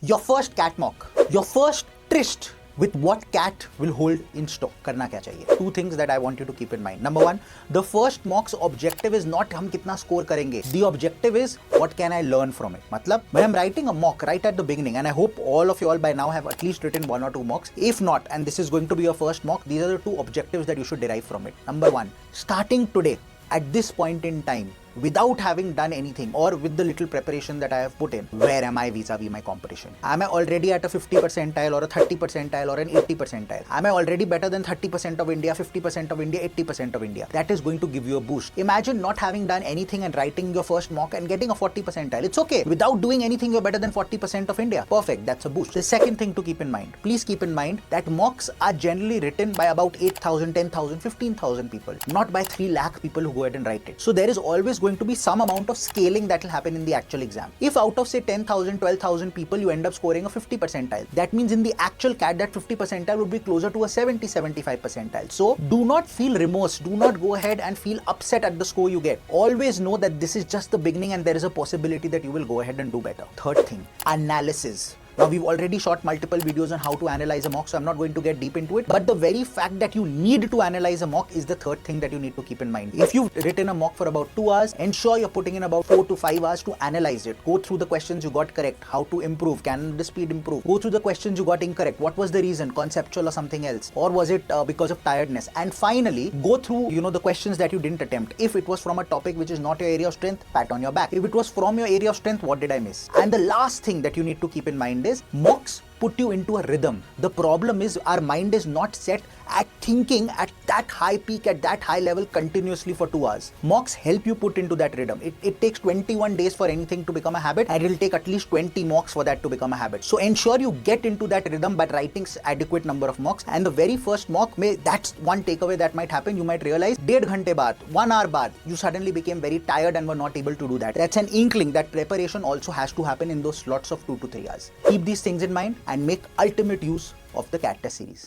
Your first cat mock, your first tryst with what cat will hold in stock. करना क्या चाहिए? Two things that I want you to keep in mind. Number one, the first mock's objective is not हम कितना score करेंगे. The objective is what can I learn from it. मतलब when I'm writing a mock right at the beginning, and I hope all of you all by now have at least written one or two mocks. If not, and this is going to be your first mock, these are the two objectives that you should derive from it. Number one, starting today at this point in time, without having done anything or with the little preparation that I have put in, where am I vis-a-vis my competition? Am I already at a 50 percentile or a 30 percentile or an 80 percentile? Am I already better than 30% of India, 50% of India, 80% of India? That is going to give you a boost. Imagine not having done anything and writing your first mock and getting a 40 percentile. It's okay. Without doing anything, you're better than 40% of India. Perfect. That's a boost. The second thing to keep in mind, please keep in mind that mocks are generally written by about 8,000, 10,000, 15,000 people, not by 3 lakh people who go ahead and write it. So there is always going to be some amount of scaling that will happen in the actual exam. If out of say 10,000, 12,000 people, you end up scoring a 50 percentile, that means in the actual CAT that 50 percentile would be closer to a 70, 75 percentile. So do not feel remorse. Do not go ahead and feel upset at the score you get. Always know that this is just the beginning and there is a possibility that you will go ahead and do better. Third thing, analysis. Now we've already shot multiple videos on how to analyze a mock, so I'm not going to get deep into it. But the very fact that you need to analyze a mock is the third thing that you need to keep in mind. If you've written a mock for about 2 hours, ensure you're putting in about 4 to 5 hours to analyze it. Go through the questions you got correct, how to improve, can the speed improve. Go through the questions you got incorrect. What was the reason, conceptual or something else? Or was it because of tiredness? And finally, go through, the questions that you didn't attempt. If it was from a topic which is not your area of strength, pat on your back. If it was from your area of strength, what did I miss? And the last thing that you need to keep in mind is mocks put you into a rhythm. The problem is our mind is not set at thinking at that high peak, at that high level continuously for 2 hours. Mocks help you put into that rhythm. It takes 21 days for anything to become a habit, and it will take at least 20 mocks for that to become a habit. So ensure you get into that rhythm by writing adequate number of mocks. And the very first mock, that's one takeaway that might happen. You might realize 1.5 ghante baad, 1 hour baad, you suddenly became very tired and were not able to do that. That's an inkling that preparation also has to happen in those slots of 2 to 3 hours. Keep these things in mind and make ultimate use of the CAT test series.